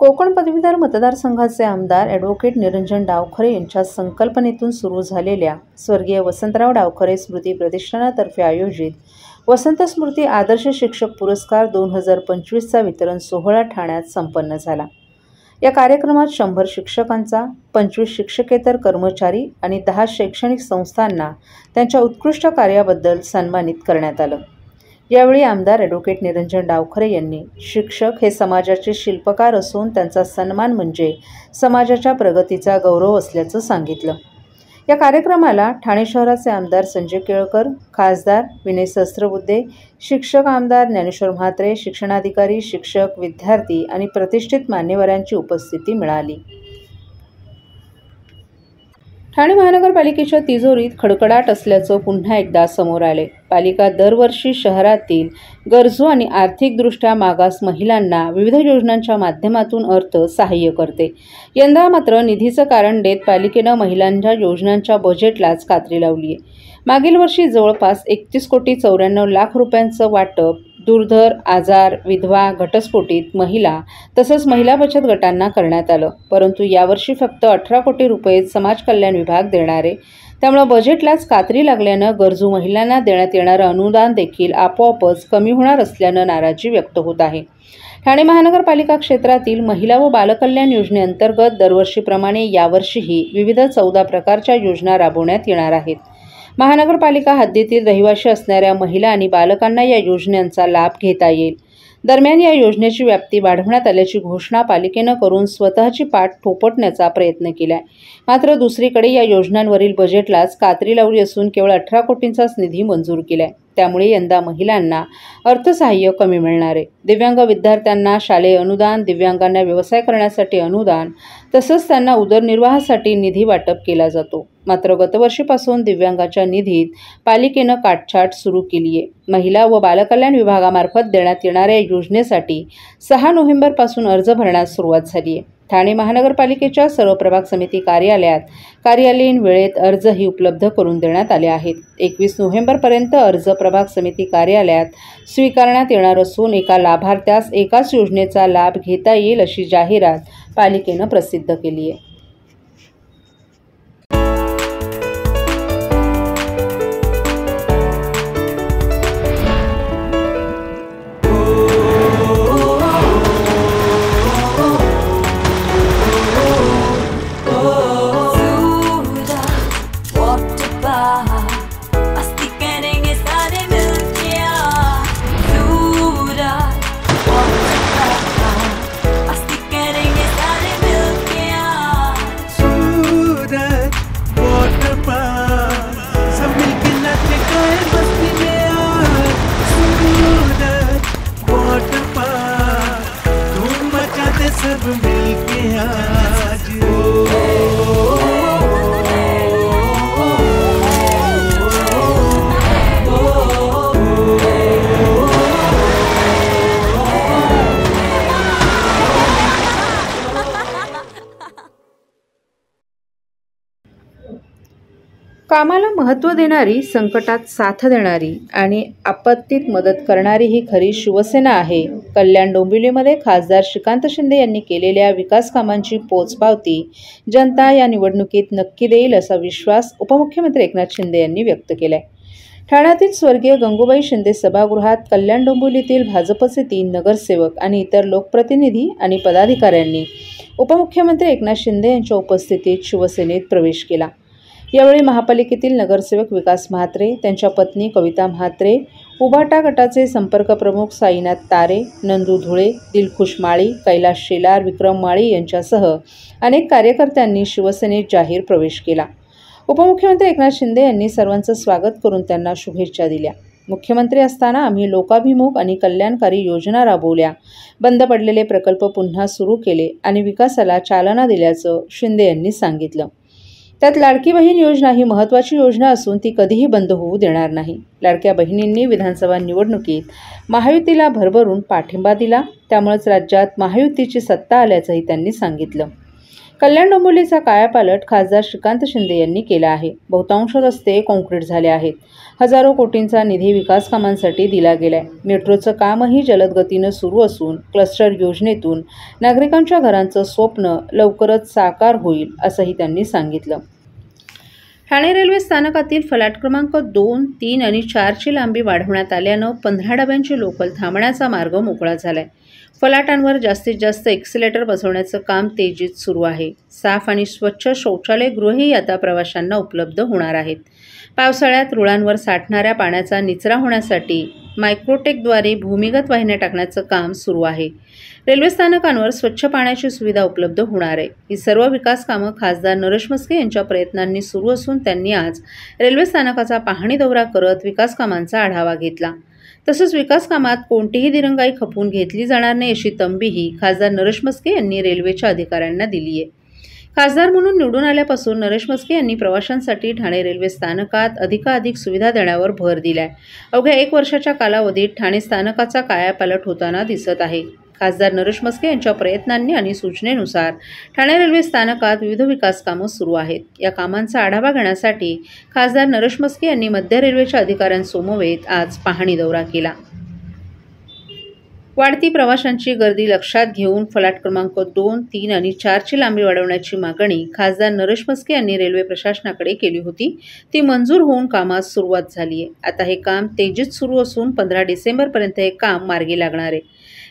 कोकण पदवीधर मतदारसंघाचे आमदार ॲडव्होकेट निरंजन डावखरे यांच्या संकल्पनेतून सुरू झालेल्या स्वर्गीय वसंतराव डावखरे स्मृती प्रतिष्ठानातर्फे आयोजित वसंत स्मृती आदर्श शिक्षक पुरस्कार 2025चा वितरण सोहळा ठाण्यात संपन्न झाला। या कार्यक्रमात 100 शिक्षकांचा, 25 शिक्षकेतर कर्मचारी आणि 10 शैक्षणिक संस्थांना त्यांच्या उत्कृष्ट कार्याबद्दल सन्मानित करण्यात आलं। यावेळी आमदार ॲडव्होकेट निरंजन डावखरे यांनी शिक्षक हे समाजाचे शिल्पकार असून त्यांचा सन्मान म्हणजे समाजाच्या प्रगतीचा गौरव असल्याचं सांगितलं। या कार्यक्रमाला ठाणे शहराचे आमदार संजय केळकर, खासदार विनय सहस्त्रबुद्धे, शिक्षक आमदार ज्ञानेश्वर म्हात्रे, शिक्षणाधिकारी, शिक्षक, विद्यार्थी आणि प्रतिष्ठित मान्यवरांची उपस्थिती मिळाली। ठाणे महानगरपालिकेच्या तिजोरीत खडखडाट असल्याचं पुन्हा एकदा समोर आले। पालिका दरवर्षी शहरातील गरजू आणि आर्थिकदृष्ट्या मागास महिलांना विविध योजनांच्या माध्यमातून सहाय्य करते। यंदा मात्र निधीचं कारण देत पालिकेनं महिलांच्या योजनांच्या बजेटलाच कात्री लावली आहे। मागील वर्षी जवळपास 31,94,00,000 रुपयांचं वाटप दुर्धर, आजार, विधवा, घटस्फोटित महिला तसंच महिला बचत गटांना करण्यात आलं। परंतु यावर्षी फक्त 18 कोटी रुपये समाज कल्याण विभाग देणार आहे। त्यामुळे बजेटलाच कात्री लागल्यानं गरजू महिलांना देण्यात येणारं अनुदान देखील आपोआपच कमी होणार असल्यानं नाराजी व्यक्त होत आहे। ठाणे महानगरपालिका क्षेत्रातील महिला व बालकल्याण योजनेअंतर्गत दरवर्षीप्रमाणे यावर्षीही विविध 14 प्रकारच्या योजना राबवण्यात येणार आहेत। महानगरपालिका हद्दीतील रहिवासी असणाऱ्या महिला आणि बालकांना या योजनांचा लाभ घेता येईल। दरम्यान या योजनेची व्याप्ती वाढवण्यात आल्याची घोषणा पालिकेनं करून स्वतःची पाठ थोपटण्याचा प्रयत्न केलाय। मात्र दुसरीकडे या योजनांवरील बजेटलाच कात्री लावली असून केवळ 18 कोटींचाच निधी मंजूर केलाय। त्यामुळे यंदा महिलांना अर्थसहाय्य कमी मिळणार आहे। दिव्यांग विद्यार्थ्यांना शालेय अनुदान, दिव्यांगांना व्यवसाय करण्यासाठी अनुदान तसंच त्यांना उदरनिर्वाहासाठी निधी वाटप केला जातो। मात्र गतवर्षीपासून दिव्यांगाच्या निधीत पालिकेनं काटछाट सुरू केली आहे। महिला व बालकल्याण विभागामार्फत देण्यात येणाऱ्या योजनेसाठी 6 नोव्हेंबरपासून अर्ज भरण्यास सुरुवात झाली आहे। ठाणे महानगरपालिकेच्या सर्व प्रभाग समिती कार्यालयात कार्यालयीन वेळेत अर्जही उपलब्ध करून देण्यात आले आहेत। 21 नोव्हेंबरपर्यंत अर्ज प्रभाग समिती कार्यालयात स्वीकारण्यात येणार असून एका लाभार्थ्यास एकाच योजनेचा लाभ घेता येईल अशी जाहिरात पालिकेनं प्रसिद्ध केली आहे। सब मिलके आज कामाला महत्त्व देणारी, संकटात साथ देणारी आणि आपत्तीत मदत करणारी ही खरी शिवसेना आहे। कल्याण डोंबिवलीमध्ये खासदार श्रीकांत शिंदे यांनी केलेल्या विकास कामांची पोचपावती जनता या निवडणुकीत नक्की देईल असा विश्वास उपमुख्यमंत्री एकनाथ शिंदे यांनी व्यक्त केलाय। ठाण्यातील स्वर्गीय गंगूबाई शिंदे सभागृहात कल्याण डोंबिवलीतील भाजपचे 3 नगरसेवक आणि इतर लोकप्रतिनिधी आणि पदाधिकाऱ्यांनी उपमुख्यमंत्री एकनाथ शिंदे यांच्या उपस्थितीत शिवसेनेत प्रवेश केला। यावेळी महापालिकेतील नगरसेवक विकास म्हात्रे, त्यांच्या पत्नी कविता म्हात्रे, उभाटा गटाचे संपर्क प्रमुख साईनाथ तारे, नंदू धुळे, दिलखुश माळी, कैलास शेलार, विक्रम माळी यांच्यासह अनेक कार्यकर्त्यांनी शिवसेनेत जाहीर प्रवेश केला। उपमुख्यमंत्री एकनाथ शिंदे यांनी सर्वांचं स्वागत करून त्यांना शुभेच्छा दिल्या। मुख्यमंत्री असताना आम्ही लोकाभिमुख आणि कल्याणकारी योजना राबवल्या, बंद पडलेले प्रकल्प पुन्हा सुरू केले आणि विकासाला चालना दिल्याचं शिंदे यांनी सांगितलं। त्यात लाडकी बहीण योजना ही महत्त्वाची योजना असून ती कधीही बंद होऊ देणार नाही। लाडक्या बहिणींनी विधानसभा निवडणुकीत महायुतीला भरभरून पाठिंबा दिला, त्यामुळेच राज्यात महायुतीची सत्ता आल्याचंही त्यांनी सांगितलं। कल्याण डोंबिवलीचा कायापालट खासदार श्रीकांत शिंदे यांनी केला आहे. बहुतांश रस्ते काँक्रीट झाले आहेत. हजारो कोटींचा निधी विकास कामांसाठी दिला गेलाय. मेट्रोचं कामही जलद गतीनं सुरू असून क्लस्टर योजनेतून नागरिकांच्या घरांचं स्वप्न लवकरच साकार होईल असंही त्यांनी सांगितलं. ठाणे रेल्वे स्थानकातील फलाट क्रमांक 2, 3 आणि 4ची लांबी वाढवण्यात आल्यानं 15 डब्यांची लोकल थांबण्याचा मार्ग मोकळा झालाय. फलाटांवर जास्तीत जास्त एक्सिलेटर बसवण्याचं काम तेजीत सुरू आहे. साफ आणि स्वच्छ शौचालयगृहही आता प्रवाशांना उपलब्ध होणार आहेत. पावसाळ्यात रुळांवर साठणाऱ्या पाण्याचा निचरा होण्यासाठी मायक्रोटेकद्वारे भूमिगत वाहिन्या टाकण्याचं काम सुरू आहे. रेल्वे स्थानकांवर स्वच्छ पाण्याची सुविधा उपलब्ध होणार आहे. ही सर्व विकास कामं खासदार नरेश म्हस्के यांच्या प्रयत्नांनी सुरू असून त्यांनी आज रेल्वे स्थानकाचा पाहणी दौरा करत विकास कामांचा आढावा घेतला. तसंच विकास कामात कोणतीही दिरंगाई खपवून घेतली जाणार नाही अशी तंबीही खासदार नरेश म्हस्के यांनी रेल्वेच्या अधिकाऱ्यांना दिली आहे. खासदार म्हणून निवडून आल्यापासून नरेश म्हस्के यांनी प्रवाशांसाठी ठाणे रेल्वे स्थानकात अधिकाधिक सुविधा देण्यावर भर दिलाय. अवघ्या 1 वर्षाच्या कालावधीत ठाणे स्थानकाचा कायापालट होताना दिसत आहे. खासदार नरेश म्हस्के यांच्या प्रयत्नांनी आणि सूचनेनुसार ठाणे रेल्वे स्थानकात विविध विकास कामं सुरू आहेत. या कामांचा आढावा घेण्यासाठी खासदार नरेश म्हस्के यांनी मध्य रेल्वेच्या अधिकाऱ्यांसमवेत आज पाहणी दौरा केला. वाढती प्रवाशांची गर्दी लक्षात घेऊन फलाट क्रमांक 2, 3 आणि 4ची लांबी वाढवण्याची मागणी खासदार नरेश म्हस्के यांनी रेल्वे प्रशासनाकडे केली होती. ती मंजूर होऊन कामास सुरुवात झाली आहे. आता हे काम तेजीत सुरू असून 15 डिसेंबरपर्यंत हे काम मार्गी लागणार आहे.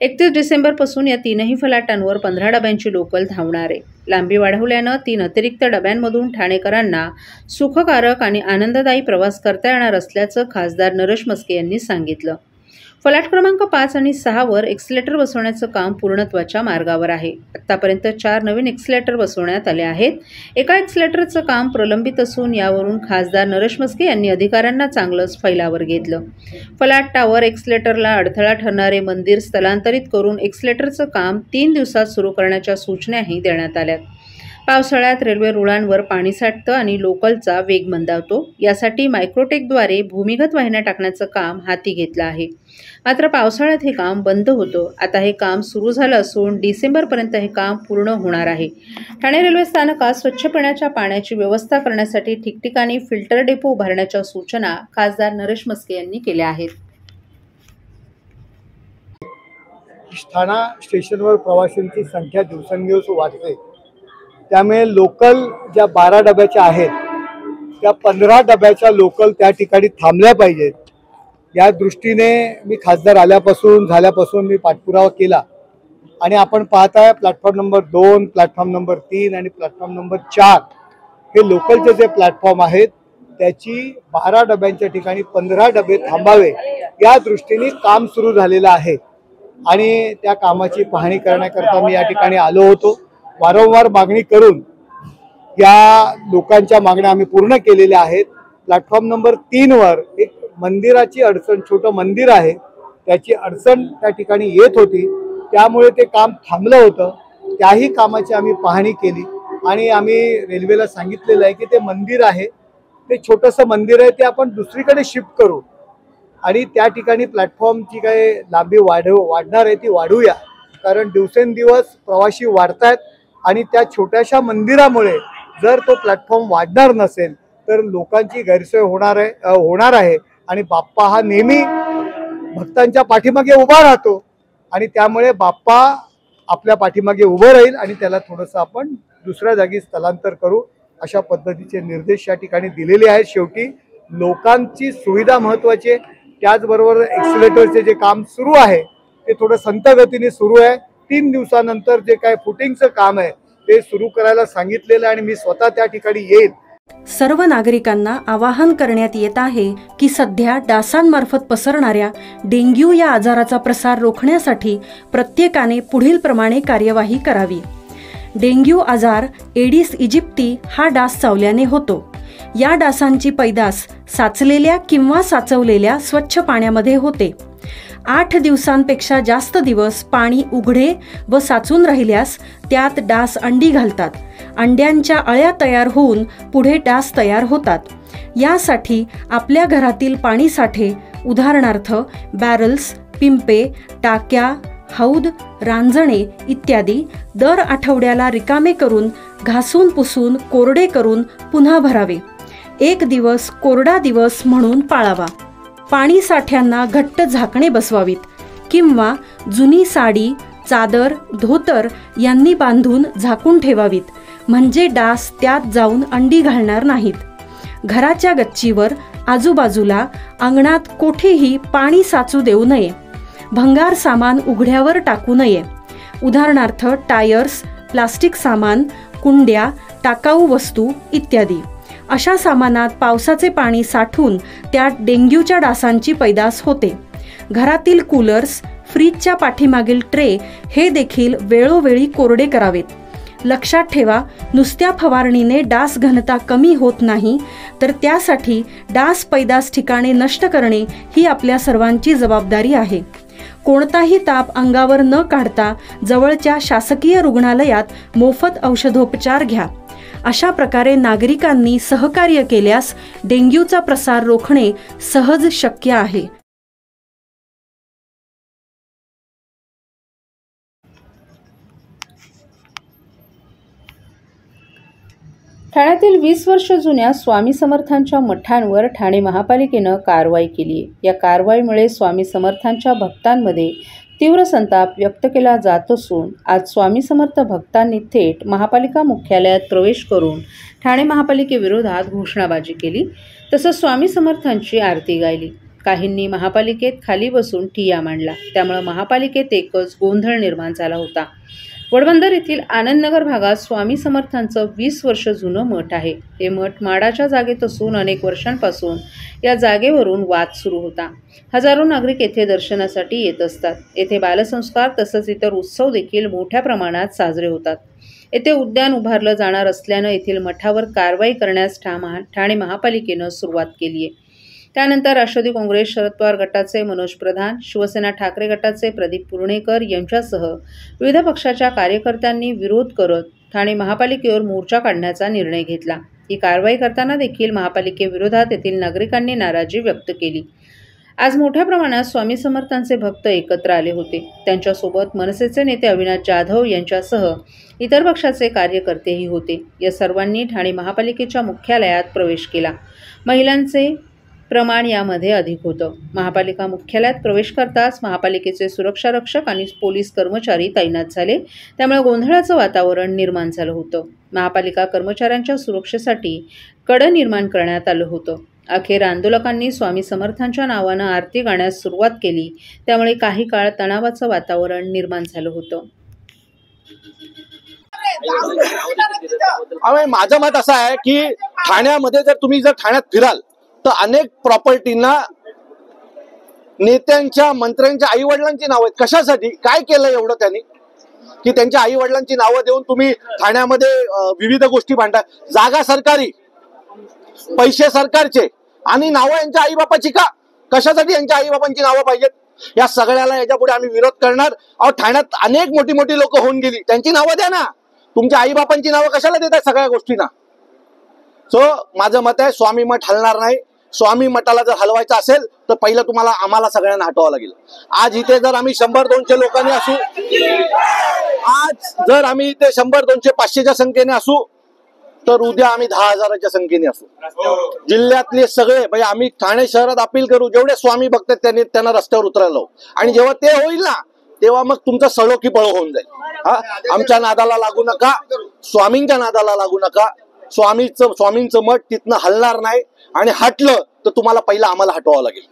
31 डिसेंबरपासून या 3ही फलाटांवर 15 डब्यांची लोकल धावणार आहे. लांबी वाढवल्यानं 3 अतिरिक्त डब्यांमधून ठाणेकरांना सुखकारक आणि आनंददायी प्रवास करता येणार असल्याचं खासदार नरेश म्हस्के यांनी सांगितलं. फलाट क्रमांक 5 आणि 6वर एक्सिलेटर बसवण्याचं काम पूर्णत्वाच्या मार्गावर आहे. आत्तापर्यंत 4 नवीन एक्सिलेटर बसवण्यात आले आहेत. एका एक्सिलेटरचं काम प्रलंबित असून यावरून खासदार नरेश म्हस्के यांनी अधिकाऱ्यांना चांगलंच फैलावर घेतलं. फलाट टावर एक्सिलेटरला अडथळा ठरणारे मंदिर स्थलांतरित करून एक्सिलेटरचं काम 3 दिवसात सुरू करण्याच्या सूचनाही देण्यात आल्यात. पावसाळ्यात रेल्वे रुळांवर पाणी साठतं आणि लोकलचा वेग मंदावतो. यासाठी मायक्रोटेकद्वारे भूमिगत वाहिन्या टाकण्याचं काम हाती घेतलं आहे. मात्र पावसाळ्यात हे काम बंद होतं. आता हे काम सुरू झालं असून डिसेंबरपर्यंत हे काम पूर्ण होणार आहे. ठाणे रेल्वे स्थानकात स्वच्छ पिण्याच्या पाण्याची व्यवस्था करण्यासाठी ठिकठिकाणी फिल्टर डेपो उभारण्याच्या सूचना खासदार नरेश म्हस्के यांनी केल्या आहेत. ठाणा स्टेशनवर प्रवाशांची संख्या दिवसेंदिवस वाढते. त्यामुळे लोकल ज्या 12 डब्याच्या आहेत त्या 15 डब्याच्या लोकल त्या ठिकाणी थांबल्या पाहिजेत. या दृष्टीने मी खासदार झाल्यापासून मी पाठपुरावा केला आणि आपण पाहताय प्लॅटफॉर्म नंबर 2, प्लॅटफॉर्म नंबर 3 आणि प्लॅटफॉर्म नंबर 4 हे लोकलचे जे प्लॅटफॉर्म आहेत त्याची 12 डब्यांच्या ठिकाणी 15 डबे थांबावे या दृष्टीने काम सुरू झालेलं आहे आणि त्या कामाची पाहणी करण्याकरता मी या ठिकाणी आलो होतो. वारंवार मागणी करून या लोकांच्या मागण्या आम्ही पूर्ण केलेल्या आहेत. प्लॅटफॉर्म नंबर 3वर एक मंदिराची अडचण, छोटं मंदिर आहे, त्याची अडचण त्या ठिकाणी येत होती. त्यामुळे ते काम थांबलं होतं. त्याही कामाची आम्ही पाहणी केली आणि आम्ही रेल्वेला सांगितलेलं आहे की ते मंदिर आहे, ते छोटंसं मंदिर आहे, ते आपण दुसरीकडे शिफ्ट करू आणि त्या ठिकाणी प्लॅटफॉर्मची काय लांबी वाढणार आहे ती वाढूया. कारण दिवसेंदिवस प्रवासी वाढत आहेत आणि त्या छोट्याशा मंदिरामुळे जर तो प्लॅटफॉर्म वाढणार नसेल तर लोकांची गैरसोय होणार आहे आणि बाप्पा हा नेहमी भक्तांच्या पाठीमागे उभा राहतो आणि त्यामुळे बाप्पा आपल्या पाठीमागे उभं राहील आणि त्याला थोडंसं आपण दुसऱ्या जागी स्थलांतर करू अशा पद्धतीचे निर्देश या ठिकाणी दिलेले आहेत. शेवटी लोकांची सुविधा महत्त्वाची आहे. त्याचबरोबर एक्सिलेटरचे जे काम सुरू आहे ते थोडं संथ गतीने सुरू आहे. 3 दिवसानंतर जे काय फुटिंगचं काम आहे ते सुरू करायला सांगितलेलं आहे आणि मी स्वतः त्या ठिकाणी येईल. सर्व नागरिकांना आवाहन करण्यात येत आहे की सध्या डासांमार्फत पसरणाऱ्या डेंग्यू या आजाराचा प्रसार रोखण्यासाठी प्रत्येकाने पुढील प्रमाणे कार्यवाही करावी. डेंग्यू आजार एडिस इजिप्ती हा डास चावल्याने होतो. या डासांची पैदास साचलेल्या किंवा साचवलेल्या स्वच्छ पाण्यामध्ये होते. 8 दिवसांपेक्षा जास्त दिवस पाणी उघडे व साचून राहिल्यास त्यात डास अंडी घालतात. अंड्यांच्या अळ्या तयार होऊन पुढे डास तयार होतात. यासाठी आपल्या घरातील पाणी साठे उदाहरणार्थ बॅरल्स, पिंपे, टाक्या, हौद, रांजणे इत्यादी दर आठवड्याला रिकामे करून घासून पुसून कोरडे करून पुन्हा भरावे. एक दिवस कोरडा दिवस म्हणून पाळावा. पाणी साठ्यांना घट्ट झाकणे बसवावीत किंवा जुनी साडी, चादर, धोतर यांनी बांधून झाकून ठेवावीत, म्हणजे डास त्यात जाऊन अंडी घालणार नाहीत. घराच्या गच्चीवर, आजूबाजूला, अंगणात कोठेही पाणी साचू देऊ नये. भंगार सामान उघड्यावर टाकू नये. उदाहरणार्थ टायर्स, प्लास्टिक सामान, कुंड्या, टाकाऊ वस्तू इत्यादी. अशा सामानात पावसाचे पाणी साठून त्यात डेंग्यूच्या डासांची पैदास होते. घरातील कूलर्स, फ्रीजच्या पाठीमागील ट्रे हे देखील वेळोवेळी कोरडे करावेत. लक्षात ठेवा, नुसत्या फवारणीने डास घनता कमी होत नाही, तर त्यासाठी डास पैदास ठिकाणे नष्ट करणे ही आपल्या सर्वांची जबाबदारी आहे. कोणताही ताप अंगावर न काढता जवळच्या शासकीय रुग्णालयात मोफत औषधोपचार घ्या. अशा प्रकारे नागरिकांनी सहकार्य केल्यास डेंग्यूचा प्रसार रोखणे सहज शक्य आहे. ठाण्यातील 20 वर्ष जुन्या स्वामी समर्थांच्या मठांवर ठाणे महापालिकेनं कारवाई केली आहे. या कारवाईमुळे स्वामी समर्थांच्या भक्तांमध्ये तीव्र संताप व्यक्त केला जात असून आज स्वामी समर्थ भक्तांनी थेट महापालिका मुख्यालयात प्रवेश करून ठाणे महापालिकेविरोधात घोषणाबाजी केली. तसंच स्वामी समर्थांची आरती गायली. काहींनी महापालिकेत खाली बसून ठिय्या मांडला. त्यामुळे महापालिकेत एकच गोंधळ निर्माण झाला होता. वडबंदर येथील आनंदनगर भागात स्वामी समर्थांचं 20 वर्ष जुनं मठ आहे. हे मठ माडाच्या जागेत असून अनेक वर्षांपासून या जागेवरून वाद सुरू होता. हजारो नागरिक येथे दर्शनासाठी येत असतात. येथे बालसंस्कार तसंच इतर उत्सव देखील मोठ्या प्रमाणात साजरे होतात. येथे उद्यान उभारलं जाणार असल्यानं येथील मठावर कारवाई करण्यास ठाणे महापालिकेनं सुरुवात केली आहे. त्यानंतर राष्ट्रवादी काँग्रेस, शरद पवार गटाचे मनोज प्रधान, शिवसेना ठाकरे गटाचे प्रदीप पुर्णेकर यांच्यासह विविध पक्षाच्या कार्यकर्त्यांनी विरोध करत ठाणे महापालिकेवर मोर्चा काढण्याचा निर्णय घेतला. ही कारवाई करताना देखील महापालिकेविरोधात येथील नागरिकांनी नाराजी व्यक्त केली. आज मोठ्या प्रमाणात स्वामी समर्थांचे भक्त एकत्र आले होते. त्यांच्यासोबत मनसेचे नेते अविनाश जाधव यांच्यासह इतर पक्षाचे कार्यकर्तेही होते. या सर्वांनी ठाणे महापालिकेच्या मुख्यालयात प्रवेश केला. महिलांचे प्रमाण यामध्ये अधिक होतं. महापालिका मुख्यालयात प्रवेश करताच महापालिकेचे सुरक्षा रक्षक आणि पोलीस कर्मचारी तैनात झाले. त्यामुळे गोंधळाचं वातावरण निर्माण झालं होतं. महापालिका कर्मचाऱ्यांच्या सुरक्षेसाठी कड निर्माण करण्यात आलं होतं. अखेर आंदोलकांनी स्वामी समर्थांच्या नावानं आरती गाण्यास सुरुवात केली. त्यामुळे काही काळ तणावाचं वातावरण निर्माण झालं होतं. माझं मत असं आहे की ठाण्यामध्ये जर तुम्ही ठाण्यात फिराल तर अनेक प्रॉपर्टीना नेत्यांच्या, मंत्र्यांच्या आई वडिलांची नावं आहेत. कशासाठी? काय केलं एवढं त्यांनी की त्यांच्या आई वडिलांची नावं देऊन तुम्ही ठाण्यामध्ये विविध गोष्टी मांडता? जागा सरकारी, पैसे सरकारचे आणि नावं यांच्या आई बापाची का? कशासाठी यांच्या आई बापांची नावं पाहिजेत? या सगळ्याला याच्या पुढे आम्ही विरोध करणार आहोत. ठाण्यात अनेक मोठी मोठी लोक होऊन गेली, त्यांची नावं द्या ना. तुमच्या आई बापांची नावं कशाला देतात सगळ्या गोष्टींना? सो माझं मत आहे स्वामी मठ हलणार नाही. स्वामी मठाला जर हलवायचं असेल तर पहिलं तुम्हाला आम्हाला सगळ्यांना हटवावं लागेल. आज इथे जर आम्ही 100-200 लोकांनी असू, आज जर आम्ही इथे 100-200 500च्या संख्येने असू, तर उद्या आम्ही 10,000च्या संख्येने असू. जिल्ह्यातले सगळे म्हणजे आम्ही ठाणे शहरात अपील करू, जेवढे स्वामी भक्त आहेत त्यांना रस्त्यावर उतरायला. आणि जेव्हा ते होईल ना, तेव्हा मग तुमचं सळो की पळो होऊन जाईल. आमच्या नादाला लागू नका, स्वामींच्या नादाला लागू नका. स्वामींचं मठ तिथनं हलणार नाही आणि हटलं तर तुम्हाला पहिला आम्हाला हटवावं लागेल.